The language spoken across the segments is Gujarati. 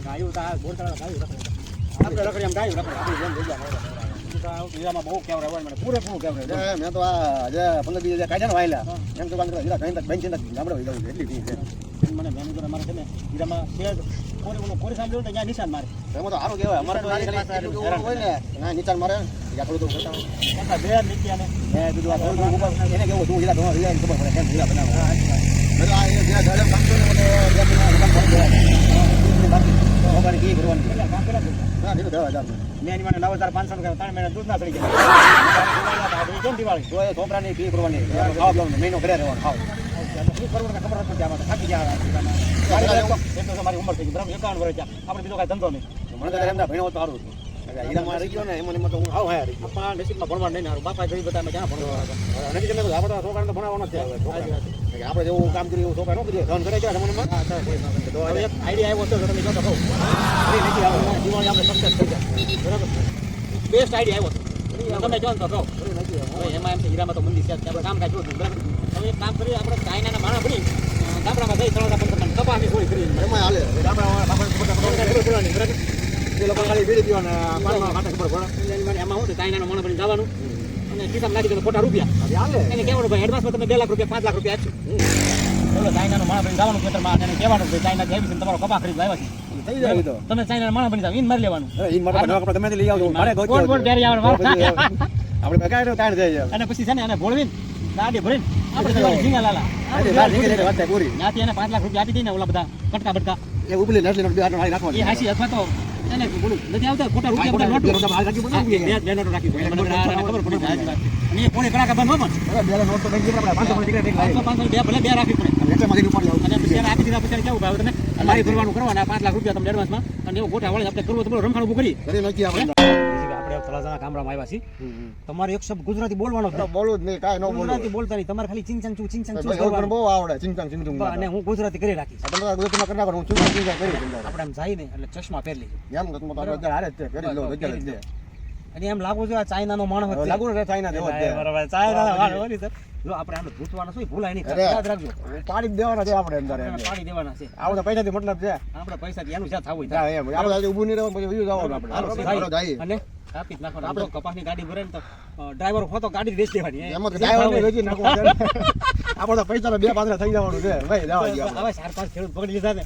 ગાયું તા બોર તળા ગાયું રખડે આપણે રખડી આમ ગાયું રખડે આપણે જેમ જગ્યા બહુ કેવરે હોય મને પૂરેપૂરું કેવરે મેં તો આ જે 15-20 હજાર કાઢ્યા ને વાયલા એમ તો કાંઈ હીરા કઈ બેન ચિંતા ગામડે વહી જવું એટલી ફી છે મને મેનેજર અમારે છે ને હીરામાં શેર કોરી સાંભળ્યું તો ત્યાં નિશાન મારે એમાં તો સારું કહેવાય અમારે તો હોય ને ના નિશાન મારે યા થોડું કરતા બે નીતિયા ને મેં કીધું આ થોડું ઉપર એને કેવું તું હીરા તમારે હીરા ખબર પડે કેમ હીરા બનાવો આ એ જે ગાડમ કામ કરે મને બાકી કી કરવાની કામ કરે ના દીધું 10,000 મેં એની મને 9,500 રૂપિયા 3 મહિના દૂધ ના પડી ગયા કેમ દિવાળી તો એ છોકરાની ફી ભરવાની ખાવા પીવાનું મહિનો ઘરે રહેવાનું ખાવ શું કરવાનું ખબર નથી આમાં તો થાકી ગયા મારી ઉંમર થઈ ગઈ બરાબર 51 વર્ષ આપણે બીજો કાંઈ ધંધો નહીં મને તો એમના ભણ્યો તો સારું હીરામાં રહી ગયો ને એમાં તો હું આવ હા રહી ગયો નસીબમાં ભણવા નહીં સારું બાપા ગરીબ હતા ક્યાં ભણવા નથી તમે આપણે છોકરાને તો ભણાવવાનો છે આપણે જેવું કામ કર્યું એવું છોકરા ન કરીએ ધન કરે ક્યાં મનમાં તો હવે એક આઈડિયા આવ્યો હતો તમે કહો તો કહું નથી આવે દિવાળી આપણે સક્સેસ થઈ જાય બરાબર બેસ્ટ આઈડિયા આવ્યો તમે કહો તો કહો એમાં એમ છે હીરામાં તો મંદી છે આપણે કામ કાંઈ જોયું બરાબર હવે એક કામ કરીએ આપણે ચાઇનાના માણસ ભણી ગામડામાં જઈ 3,000 કપાસની થોડી કરી એમાં હાલે ગામડામાં બરાબર એ લોકો ખાલી બીડી પીવાના પાડવા માટે ખબર પડે એમાં શું છે ચાઇનાનો માણસ ભણીને જવાનું અને ખિસ્સામાં નાખી દે ખોટા રૂપિયા એને કહેવાનું ભાઈ એડવાન્સમાં તમે 2 લાખ રૂપિયા 5 લાખ રૂપિયા આપજો બોલો ચાઇનાનો માણસ ભણીને જવાનું ખેતરમાં એને કહેવાનું કે ચાઇના જેવી છે તમારો કપા ખરીદવા આવ્યા છે થઈ જાય તો તમે ચાઇનાના માણસ ભણી જાવ ઈન મારી લેવાનું ઈન માટે આપણે તમે લઈ આવજો મારે કોણ કોણ પહેરી આવવાનું આપણે કાંઈ કાંઈ જાય અને પછી છે ને એને ભોળવીને ગાડી ભરીને આપણે ઝીંગા લાલા પૂરી ત્યાંથી એને 5 લાખ રૂપિયા આપી દઈને ઓલા બધા કટકા બટકા એ ઉપલી નસલી નોટ બે હાથ નાખવાની એ હાસી અથવા તો એને બોલું નથી આવતા ખોટા રૂપિયા નોટ બહાર રાખી બનાવી બે નોટ રાખી મને ખબર પડી જાય અને એ કોણે કડાકા બંધ ન પણ બે નોટ તો બેંક આપણે 500 બે ભલે બે રાખી પડે એટલે મારી ઉપર લાવ અને પછી એને આપી દીધા પછી કેવું ભાવ તમે મારી ભરવાનું કરવાના 5 લાખ રૂપિયા તમને એડવાન્સમાં અને એવું ખોટા વળે આપણે કરવું તો બોલો રમખાણ ઉભું કરી નક્કી આપણે તળાજાના ગામડામાં આવ્યા છીએ તમારે એક શબ્દ ગુજરાતી બોલવાનો છે બોલું જ નહીં કાઈ ન બોલું ગુજરાતી બોલતા નહીં તમારે ખાલી ચિંચંગ ચું બોલવાનું બહુ આવડે ચિંચંગ ચિંચું અને હું ગુજરાતી કરી રાખીશ તમે ગુજરાતીમાં કરી નાખો હું ચું કરી આપણે આમ જાય ને એટલે ચશ્મા પહેરી લીધું એમ તો તમે હારે જ પહેરી લો ગજલ જ અને એમ લાગુ છે આ ચાઇનાનો માણસ લાગુ છે ચાઇના જેવો છે બરાબર ચાઇના વાળો હોય સર જો આપણે આને ભૂતવાનો શું ભૂલાય નહીં યાદ રાખજો પાડી દેવાના છે આપણે અંદર પાડી દેવાના છે આવો તો પૈસાથી મતલબ છે આપણે પૈસાથી એનું જ્યાં થવું થાય એમ આપણે ઊભું નહીં રહેવું પછી વ્યૂ જવાનું આપણે અને કાપી નાખવાનો આપણો કપાસની ગાડી ભરે ને તો ડ્રાઈવર ફોટો ગાડી વેચી દેવાની એમ તો ડ્રાઈવર વેચી નાખવાનો આપણે તો પૈસાનો 2-5 થઈ જવાનું છે ભાઈ જવા દે હવે 4-5 ખેડૂત પકડી લીધા ને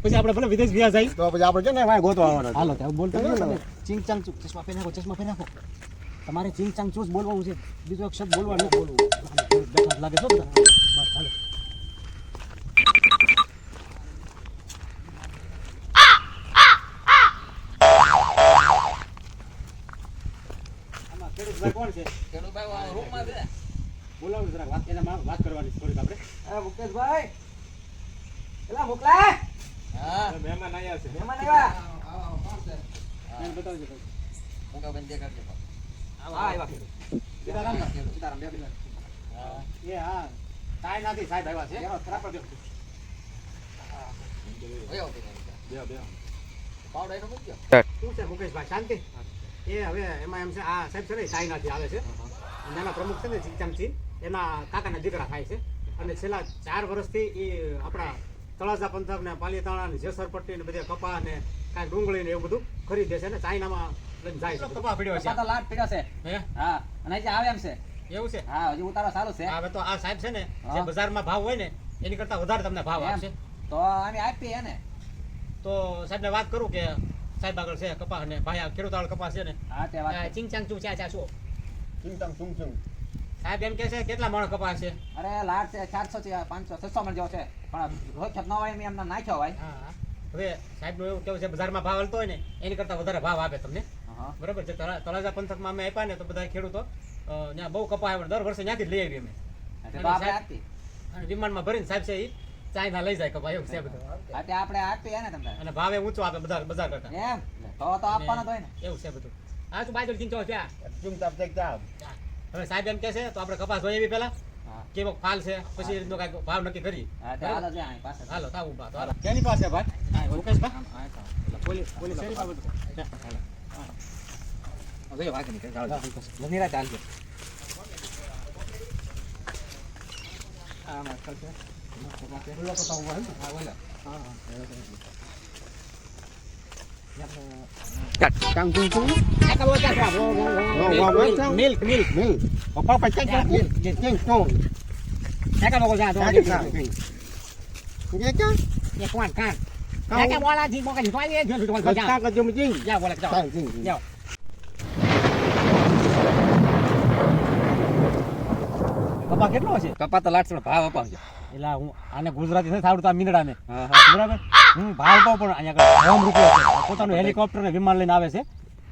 પછી આપણે ભલે વિદેશ ગયા જાય તો પછી આપણે છે ને ભાઈ ગોતવા આવવાના હાલો તો બોલતા ને ચિંગચાંગ ચૂસ ચશ્મા પહેરી નાખો તમારે ચિંગચાંગ ચૂસ બોલવાનું છે બીજો એક શબ્દ બોલવા નહીં બોલવું બેઠા લાગે છો બસ હાલો કોણ છે ખેડૂતભાઈ રૂમમાં છે બોલાવો જરા વાત એના વાત કરવાની થોડીક આપણે હા મુકેશભાઈ એલા મોકલા હા મહેમાન આવ્યા છે મહેમાન આવ્યા આવો કોણ છે મને બતાવજો મોકા બેન દેખાડજો આવો આવ્યા સીતારામ બે હા એ હા કાઈ નથી સાહેબ આવ્યા છે એનો ખરાબ પડ્યો હા બે પાવડા એનો મૂક્યો શું છે મુકેશભાઈ શાંતિ એ હવે એમાં એમ છે આ સાહેબ છે ને ચાઇનાથી આવે છે નાના પ્રમુખ છે ને ચમચી એના કાકાના દીકરા થાય છે અને છેલ્લા 4 વર્ષથી એ આપણા તળાજા પંથક ને પાલીતાણા ને જેસરપટ્ટી ને બધા કપા ને કાંઈ ડુંગળી ને એવું બધું ખરીદે છે ને ચાઇનામાં લઈને જાય છે કપા પીડ્યો છે તો લાટ પીડ્યો છે હા અને જે આવે એમ છે એવું છે હા હજી ઉતારો સારું છે હવે તો આ સાહેબ છે ને જે બજારમાં ભાવ હોય ને એની કરતા વધારે તમને ભાવ આપશે તો અમે આપીએ ને તો સાહેબને વાત કરું કે સાહેબ આગળ છે કપાસ ને ભાઈ ખેડૂત આગળ કપાસ છે ને હા તે વાત ચિંગચાંગ ચું ચા શું ચિંગચાંગ ચું સાહેબ એમ કે છે કેટલા મણ કપાસ છે અરે લાટ છે 400 છે 500 600 મણ જેવો છે પણ રોજ ખેત ન હોય મેં એમને નાખ્યો ભાઈ હા હવે સાહેબ નું એવું કેવું છે બજારમાં ભાવ હાલતો હોય ને એની કરતા વધારે ભાવ આપે તમને બરાબર છે તળાજા પંથકમાં અમે આપ્યા ને તો બધા ખેડૂતો ત્યાં બહુ કપાસ આવે દર વર્ષે ત્યાંથી જ લઈ આવી અમે વિમાનમાં ભરીને સાહેબ છે એ ચાઇના લઈ જાય કપા એવું છે બધું આપણે આપીએ ને તમને અને ભાવે ઊંચો આપે બજાર કરતા એમ તો આપવાનો જ હોય ને એવું છે બધું હા તું બાજુ ચિંચો છે હવે સાહેબ એમ કે છે તો આપણે કપાસ જોઈ એવી પેલા કેવો ફાલ છે પછી એનો કાંઈક ભાવ નક્કી કરી હાલો તાવ ઉભા તો કેની પાસે ભાઈ મુકેશભાઈ પોલીસ શેરી બાબત હવે વાગે નીકળે નિરા ચાલજો આમાં ચાલશે બોલો તો તાવ હોય હા બોલો હા Căng chung chung. Cái bố chắc là milk milk. Milk. Có phải chắc chung. Chung chung. Cái bố ra thôi. Nghe chứ? Cái quan can. Cái bố là thì bố cái thoại đi, chuyện rồi thôi. Ta có chung chung. Ya bố là cái Căng chung. Ya. કપા કેટલો છે? કપા તો લાટ ભાવ અપાવજો. એટલે હું આને ગુજરાતી નથી આવડતું આ મીંદડાને. હા હા. બરાબર? હું ભાવ અપાવ પણ અહીંયા હોમ રૂપિયો છે. પોતાનું હેલિકોપ્ટર ને વિમાન લઈને આવે છે.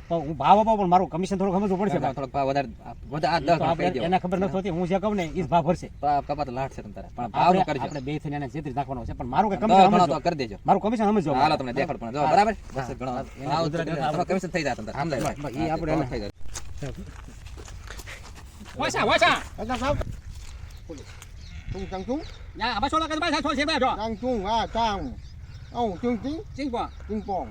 તો હું ભાવ અપાવ પણ મારું કમિશન થોડું સમજવું પડશે. થોડોક ભાવ વધારે આ 10 તો આપણે એને ખબર નથી હોતી હું જે કહું ને એ જ ભાવ ભરશે. તો આ કપા તો લાટ છે તમ તારે પણ ભાવ નો કરજો. આપણે બે થઈને એને જેતરી નાખવાનો છે પણ મારું કે તો કમિશન ઘણો સમજો. તો કરી દેજો. મારું કમિશન સમજો. હાલો તમને દેખાડ પણ જો બરાબર બસ ઘણો એના ભાવ ગુજરાતી આપણો કમિશન થઈ જાય તમ તારે સમજાય ઈ આપણે એને થઈ જાય. વાસા વાસા Căng sao? Chung căng chung. 야 아빠 소라 가지 마 소 제발 줘 Căng chung à căng. Ông chung chính. 찡보 Chung bong.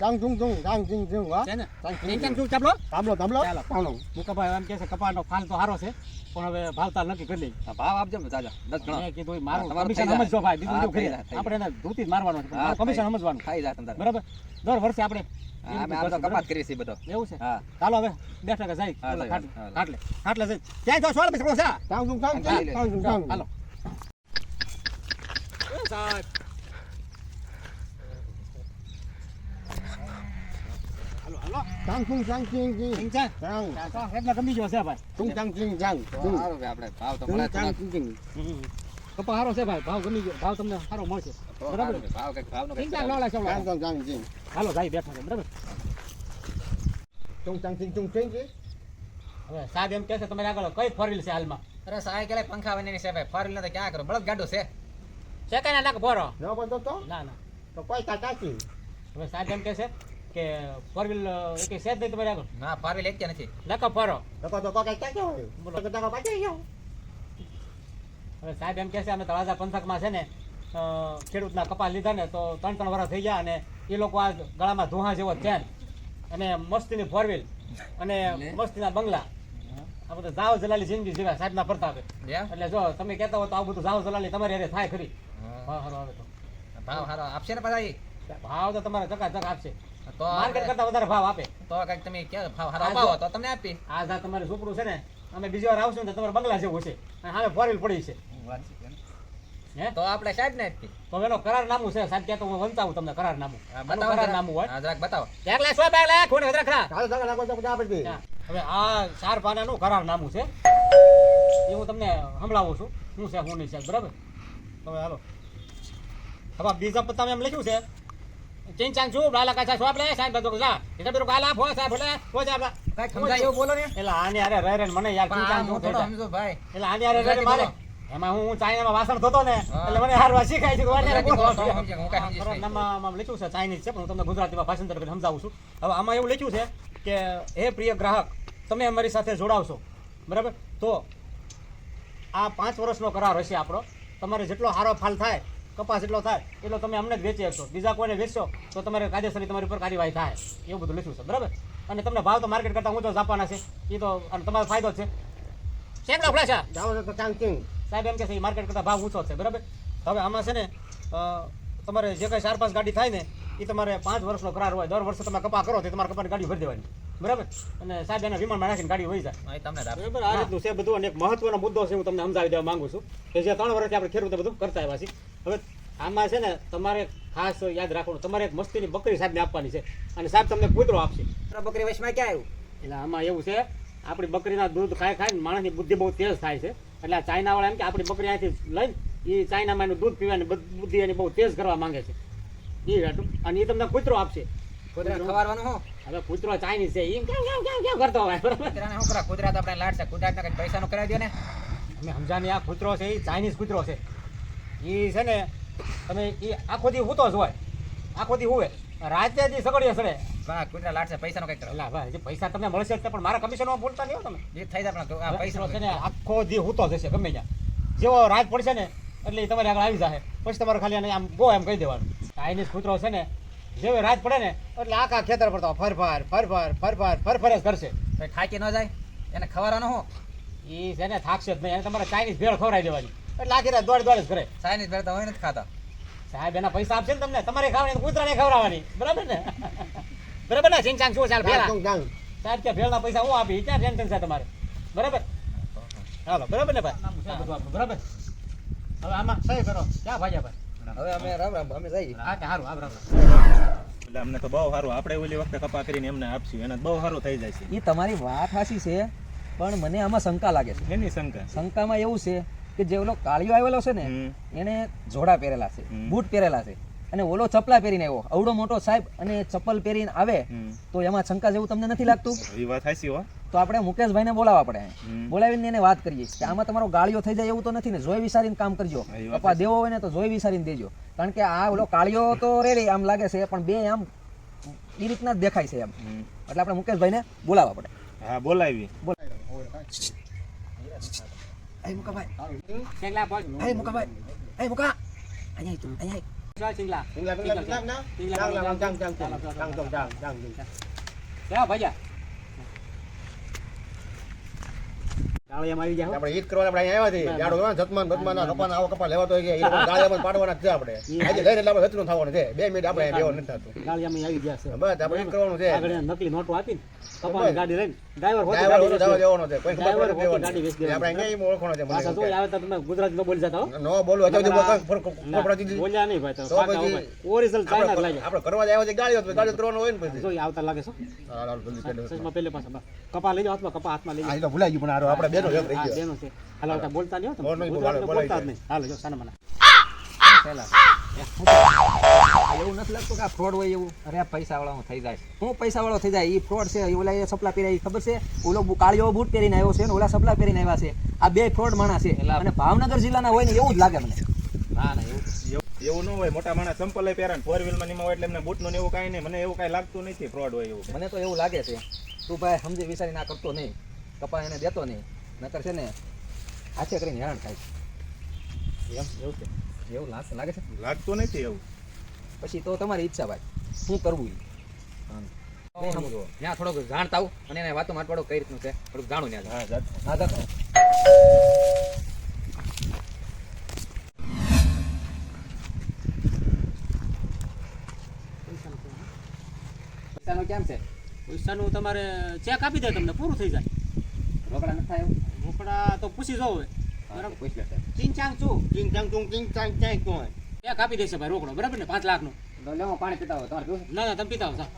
Căng chung chung. Căng chung chung hả? 쟤는 Căng chung. 땡땡 쭉 잡로 Tắm rồi tắm lớp. ચાલો. Tắm rồi. મુકબા એમ કે છે કપાનો ફાલ તો હારો છે પણ હવે ભાવતાલ નક્કી કરી લઈ આ ભાવ આપજો ને જાજા 10 ઘણો મેં કીધું મારું તમારું કમિશન થઈ જાય. સમજજો ભાઈ બીજું હા, શું કરીએ થઈ જાય. આપણે એને ધૂતી જ મારવાનું છે હા, મારું કમિશન થઈ. સમજવાનું ખાઈ જાય તમ તારે. બરાબર દર વર્ષે આપણે હા અમે આ તો કપાત કરીએ છીએ બધો. એવું છે હા ચાલો હવે 10 ટકા જાય હા, ઓલા હા, ખાટલે ખાટલે જઈ ક્યાં જો સોળ પછી છે Căng chung căng Căng chung. Căng chung căng. હાલો એ સાહેબ હાલો હાલો Căng chung căng chung chung. ઠીક છે Căng. તો એટલે ગમી ગયો છે ભાઈ Chung căng chung căng. તો Chung. સારું કે આપણે ભાવ તો Chung મળે căng જ chung chung. કપા હારો છે ભાઈ ભાવ ગમી ગયો ભાવ તમને સારો મળશે તો બરાબર સારું કે ભાવ કઈક ભાવનો ઠીક કઈક છે લોલા છે Căng chung căng chung. હાલો ભાઈ બેઠા છે બરાબર Chung căng chung chung chung chứ. હવે સાહેબ એમ કહે છે તમારે આગળ કઈ ફોરવ્હીલ છે હાલમાં અરે સાહેબ કે પંખા વની છે ભાઈ ફોર વ્હીલર તો ક્યાં કરો બળદ ગાડો છે. સેકન્ડ નાખ ભરો Nó còn tốt tốt. ના ના Có quay ta cá gì? હવે સાહેબ એમ કહે છે કે ફોરવ્હીલ એક છે જ નહીં તમારે આગળ ના ફોર વ્હીલ એક કે નથી. નાખો ફરો Nó còn có cái cách rồi. Nó còn có cái cách không? હવે સાહેબ એમ કહે છે અમે તળાજા પંથકમાં છે ને ખેડૂતના કપાસ લીધા ને તો 3 વર્ષ થઈ ગયા અને એ લોકો આ ગળામાં ધુહા જેવો ચેન અને મસ્તીની ફોરવ્હીલ અને મસ્તીના બંગલા આ બધું જાવ જલાલી જિંદગી જીવ્યા સાહેબના પ્રતાપે એટલે જો તમે કહેતા હો તો આવું બધું જાવ જલાલી તમારી હારે થાય ખરી હા હારો આવે તો ભાવ સારો આપશે ને પાછા ઈ? ભાવ તો તમારે ચકાચક આપશે તો માર્કેટ કરતા વધારે ભાવ આપે તો કઈક તમે કે ભાવ સારો અપાવો તો તમને આપી. આ જા તમારે છોકરું છે ને અમે બીજી વાર આવશું ને તો તમારે બંગલા જેવું છે અને સામે ફોરવ્હીલ પડી છે હે તો આપણે સાહેબ ને આપી. તો એનો કરાર નામું છે સાહેબ ક્યાં તો હું વંચાવું તમને કરાર નામું બતાવો કરાર જરા. નામું હોય હા જરાક બતાવો. એક લાખ સો બે લાખ કોને વધારે ખરા Đó là nó có cái gì? હવે આ 4 પાનાનું કરાર નામું છે એ હું તમને સંભળાવું છું શું છે હું નહીં છે બરાબર હવે હાલો હવે બીજા પત્તામાં એમ લખ્યું છે ચીન ચાંગ છું બાલા કાચા છો આપણે સાહેબ બધું જા એટલે બધું ગાલા ફો સાહેબ એટલે ફો જા કઈક સમજાય એવું બોલો ને. એટલે આની અરે રહે મને યાર ચીન પણ આ ચાંગ હું શું થોડો થઈ સમજો ભાઈ. એટલે આની અરે રહે મારે બોલો. એમાં હું ચાઇનામાં વાસણ ધોતો ને હા. એટલે મને હારવા શીખાય છે ગુજરાતી બોલો તો સમજે, હું કાંઈ સમજીશ નહીં. નામમાં લખ્યું છે ચાઇનીઝ છે પણ હું તમને ગુજરાતીમાં ભાષાંતર કરીને સમજાવું છું હવે આમાં એવું લખ્યું છે કે હે પ્રિય ગ્રાહક તમે અમારી સાથે જોડાવશો બરાબર તો આ 5 વર્ષનો કરાર હશે આપણો તમારે જેટલો સારો ફાલ થાય કપાસ જેટલો થાય એટલો તમે અમને જ વેચી શકશો બીજા કોઈને વેચશો તો તમારે કાયદેસરની તમારી ઉપર કાર્યવાહી થાય એવું બધું લખ્યું છે બરાબર અને તમને ભાવ તો માર્કેટ કરતાં ઊંચો જ આપવાના છે એ તો અને તમારો ફાયદો જ છે શેકડા ફ્લેશા Đó là cái căng chung. સાહેબ એમ કે છે માર્કેટ કરતાં ભાવ ઊંચો છે બરાબર હવે આમાં છે ને તમારે જે કંઈ 4-5 ગાડી થાય ને એ તમારે 5 વર્ષનો કરાર હોય દર વર્ષે તમે કપા કરો તો તમારે કપાની ગાડી ભરી દેવાની બરાબર અને સાહેબ એના વિમાનમાં નાખીને ગાડી વહી જાય હા, એ તમને જ આપી. બરાબર આ રીતનું છે બધું અને એક મહત્વનો મુદ્દો છે હું તમને સમજાવી દેવા માંગુ છું કે જે 3 વર્ષથી આપણે ખેડૂતો બધું કરતા આવ્યા છીએ હવે આમાં છે ને તમારે ખાસ યાદ રાખવાનું તમારે એક મસ્તીની બકરી સાહેબને આપવાની છે અને સાહેબ તમને કૂતરો આપશે બકરી વચમાં ક્યાં આવ્યું? એટલે આમાં એવું છે આપણી બકરીના દૂધ ખાઈને માણસની બુદ્ધિ બહુ તેજ થાય છે એટલે આ ચાઇનાવાળા એમ કે આપણી બકરી અહીંથી લઈને એ ચાઇનામાં એનું દૂધ પીવાની બુદ્ધિ એની બહુ તેજ કરવા માંગે છે એ હાટું અને એ તમને કૂતરો આપશે કૂતરાને ખવાડવાનું હું? હવે કૂતરો ચાઇનીઝ છે એ કેમ કરતો હોય બરાબર કૂતરાને શું કરા? કૂતરા તો આપણે લાડ છે. કૂતરાને કંઈક પૈસાનું કરાવી દો ને. અમે સમજાની આ કૂતરો છે એ ચાઇનીઝ કૂતરો છે એ છે ને તમે એ આખો દી હૂતો જ હોય આખો દી હુવે રાતે દી સગડીએ સડે પણ આ કૂતરા લાડ છે. પૈસાનું કંઈક કરો. એટલે ભાઈ જે પૈસા તમને મળશે જ તે પણ મારા કમિશનમાં ભૂલતા નહીં હો તમે જે થઈ જાય પણ આ પૈસા પૈસા છે ને આખો દી હૂતો જશે ગમે ત્યાં જેવો રાત પડશે ને એટલે એ તમારે આગળ આવી જાય પછી તમારે ખાલી આને આમ ગો એમ કહી દેવાનું ચાઇનીઝ કૂતરો છે ને જેવી રાત પડે ને એટલે આખા ખેતર પર તો ફરફર જ કરશે તો થાકી ન જાય એને ખવાડવાનું હું? એ છે ને થાકશે જ નહીં એને તમારે ચાઇનીઝ ભેળ ખવડાવી દેવાની એટલે આખી રાત દોડ જ કરે ચાઇનીઝ ભેળ તો હોય નથી ખાતા. સાહેબ એના પૈસા આપશે ને તમને તમારે ખાવાની કૂતરાને ખવડાવવાની બરાબર ને બરાબર ને સિંચાંગ શું ચાલ ભેળા જાંગ જાંગ સાહેબ કે ભેળના પૈસા હું આપી ક્યાં ટેન્શન છે તમારે બરાબર હાલો બરાબર ને ભાઈ આ બધું આપણું બરાબર હવે આમાં સહી કરો ક્યાં ભાગ્યા ભાઈ હવે અમે રામ રામ અમે જઈએ હા કે સારું આવ એટલે અમને તો બહુ સારું આપણે ઓલી વખતે કપા કરીને એમને આપશું એને બહુ સારું થઈ જાય છે એ તમારી વાત સાચી છે પણ મને આમાં શંકા લાગે છે એની શંકા શંકામાં એવું છે કે જે ઓલો કાળિયો આવેલો છે ને એને જોડા પહેરેલા છે બૂટ પહેરેલા છે અને ઓલો ચપલા પહેરીને આવ્યો અવડો મોટો સાહેબ અને ચપ્પલ પહેરીને આવે તો એમાં શંકા જેવું તમને નથી લાગતું એ વાત સાચી હો તો આપણે મુકેશભાઈને બોલાવવા પડે બોલાવીને એને વાત કરીએ કે આમાં તમારો ગાળિયો થઈ જાય એવું તો નથી ને જોઈ વિચારીને કામ કરજો કપા દેવો હોય ને તો જોઈ વિચારીને દેજો કારણ કે આ ઓલો કાળિયો તો રેડી આમ લાગે છે પણ બે આમ એ રીતના જ દેખાય છે એમ એટલે આપણે મુકેશભાઈને બોલાવવા પડે હા બોલાવી એ મુકાભાઈ સિંગલા બોલ એ મુકાભાઈ એ મુકા અહીંયા તું અહીંયા ચાલ સિંગલા સિંગલા સિંગલા ના જાંગ જાંગ જાંગ જાંગ જાંગ ક્યાં ભાગ્યા ગાળિયામાં આવી જાવ આપણે ઈદ કરવા આપણે અહીંયા આવ્યા છીએ જાડો હોય જતમાન બતમાન કપાના આવો કપા લેવા તો એ ગાળિયામાં પાડવાના જ છે આપણે આજે લઈને એટલે આપણે વેચનું થવાનું છે 2 મિનિટ આપણે બેવો નથી થતું ગાળિયામાં આવી ગયા છે બસ આપણે ઈદ કરવાનું છે આગળ નકલી નોટો આપીને કપાની ગાડી લઈને ડ્રાઈવર હોતી ડ્રાઈવર ગાડી દેવાનો છે કોઈ ખબર ડ્રાઈવર પડે હોતી ગાડી વેચી દેવાની. આપણે અહીંયા ઓળખવાનો છે પાછા જો મને આવે તો તમે ગુજરાતી ન બોલી જતા હો નો બોલું અત્યારે ફોકડા દીધી બોલ્યા નહીં ભાઈ તો પાકા પછી ભાઈ ઓરિજિનલ ચાઇના જ લાગ્યા આપણે કરવા જ આવ્યા છે ગાડીઓ કરવાનો હોય ને પછી જો આવતા લાગે છો હા લાલ જલ્દી કરી દો. સચમાં પહેલે પાછા બા. કપા લઈ જાઓ હાથમાં કપા હાથમાં લઈ આ તો ભૂલાઈ ગયું પણ હારો આપણે બેનો એક રહી જાઓ ગયો બેનો છે હાલો આવતા બોલતા નહીં હો તમે. બોલ નહીં, ગુજરાતીમાં બોલાય બોલતા જ જાય. નહીં હાલો જો સાના મને એવું નથી લાગતું કે આ ફ્રોડ હોય એવું અરે પૈસા વાળો થઈ જાય હું પૈસા વાળો થઈ જાય એ ફ્રોડ છે એ ઓલા એ સપલા પહેર્યા એ ખબર છે ઓલો કાળિયો બૂટ પહેરીને આવ્યો છે ને ઓલા સપલા પહેરીને આવ્યા છે આ બે ફ્રોડ માણસ છે અને ભાવનગર જિલ્લાના હોય ને એવું જ લાગે મને ના ના એવું એવું ન હોય મોટા માણસ ચંપલ પહેરે ને 4 વ્હીલમાં નિમા હોય એટલે એમને બૂટનું ને એવું કાંઈ નહીં મને એવું કાંઈ લાગતું નથી ફ્રોડ હોય એવું મને તો એવું લાગે છે તું ભાઈ સમજી વિચારી ના કરતો નહીં કપા એને દેતો નહીં નકર છે ને હાથે કરીને હેરાન થાય એમ એવું છે એવું લાગે છે લાગતું નથી એવું પછી તો તમારી ઈચ્છા ભાઈ શું કરવું નહીં સમજો ત્યાં થોડોક જાણતા આવું અને એને વાતો માટવાડો કઈ રીતનું છે થોડુંક જાણું ત્યાં હા જાત હા જાતો પૈસાનું કેમ છે પૈસાનું તમારે ચેક આપી દે તમને પૂરું થઈ જાય રોકડા નથી થાય એવું રોકડા તો પૂછી જાવ હવે બરાબર પૂછ લે ચીંચાંગ છું કિંગ ચાંગ તું કિંગ ચાંગ ચાંગ તું ચેક આપી દેશે ભાઈ રોકડો બરાબર ને 5 લાખનો તો લેવો પાણી પીતા હોય તમારે પીવું ના ના તમે પીતા હો હા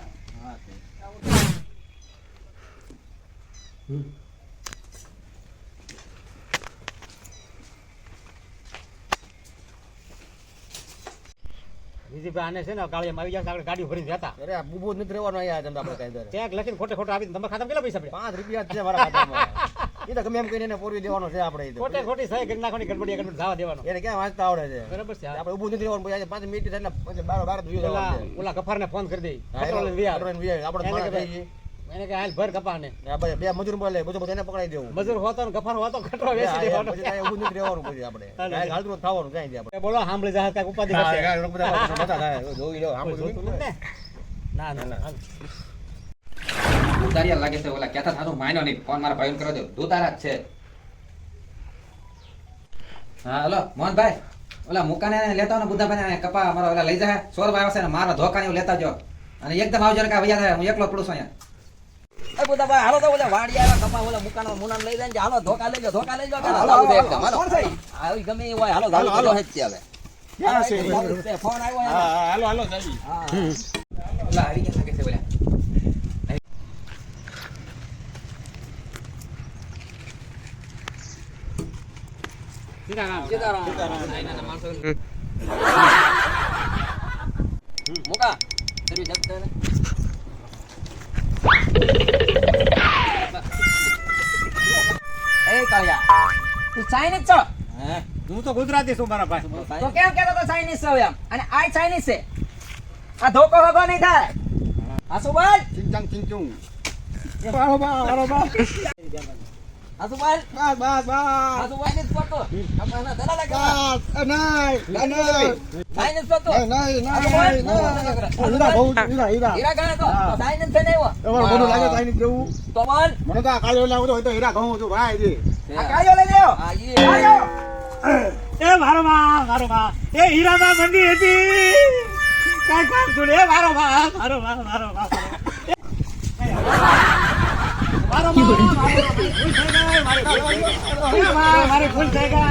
બીજી ભાઈ આને છે ને ગાળિયામાં આવી જાય આગળ ગાડી ભરીને જતા અરે આ બુબુ નથી રહેવાનું અહીંયા જમતા આપણે કાંઈ દર ચેક લખીને ખોટે ખોટે આપી દે. તમારા ખાતામાં કેટલા પૈસા પડ્યા 5 રૂપિયા જ છે મારા ખાતામાં એ તો ગમે એમ કહીને એને પૂરવી દેવાનો છે આપણે એ તો. ખોટે ખોટી સહી કરી નાખવાની ગડબડી ગડબડ જવા દેવાનો એને ક્યાં વાંચતા આવડે છે બરાબર છે આપણે ઊભું નથી રહેવાનું પછી આજે 5 મિનિટ થાય ને પછી 12 જોઈએ ઓલા ઓલા કફારને ફોન કરી દે હા, પેટ્રોલ લઈને વ્યા. આપણે આપણે એને માણસ કે થઈ ગઈ. એને કે હાલ ભર કપાને આ બે મજૂર બોલે બધું બધું એને પકડાઈ દેવું મજૂર હોતો ને કફાર હોતો કટરો વેચી દેવાનો પછી કાંઈ ઊભું નથી રહેવાનું પછી આપણે કાંઈ હાલતું નથી થવાનું કાંઈ આપણે બોલો સાંભળી જાય કાંઈક ઉપાધિ કરશે. જોઈ લો આમ કોઈ જોતું નથી ને? ના ના ના ઉતારિયા લાગે છે ઓલા કહેતા થાતું માયનો નહીં ફોન મારા ભાઈને કરો દો દૂતારા જ છે હા હલો મોહનભાઈ ઓલા મુકાને લેતા આવો ને બુદ્ધાભાઈને કપા મારા ઓલા લઈ જાય સોરભાઈ આવશે ને મારા ધોકાને એવું લેતા જો અને એકદમ આવજો ને કાંઈ વૈયા થાય હું એકલો પડું છું અહીંયા એ બધા ભાઈ હાલો તો ઓલા વાડી આવ્યા કપા ઓલા મુકાનો મુનાને લઈ જાય હાલો ધોકા લેજો આવી ગમે એ હોય હાલો હાલો હેચી આવે ફોન આવ્યો હાલો હાલો જલ્દી ઓલા આવી ગયા લાગે છે ઓલા સીતારામ. મુકા સર્વિસ આપતા ને એ કાળિયા તું ચાઇનીઝ છો હું તો ગુજરાતી છું મારા ભાઈ તો કેમ કહેતો તો ચાઇનીઝ છો એમ અને આ ચાઇનીઝ છે આ ધોકો વગો નહીં થાય આસુબાલ ચિંચાંગ ચિંચું આસુબાલ આસુબાલ ની ફોટો આપણા દલા લાગે ચાઇનીઝ ફોટો હીરા ગાય તો ચાઇનીઝ છે ને એવો તો બોલ આ કાયો લઈ લેવો આ ઈ એ મારો માં એ હીરામાં મંદી હતી કાંઈ કામ જોડે મારો વાહ મારો વાહ મારો વાહ મારી ભૂલ થઈ ગઈ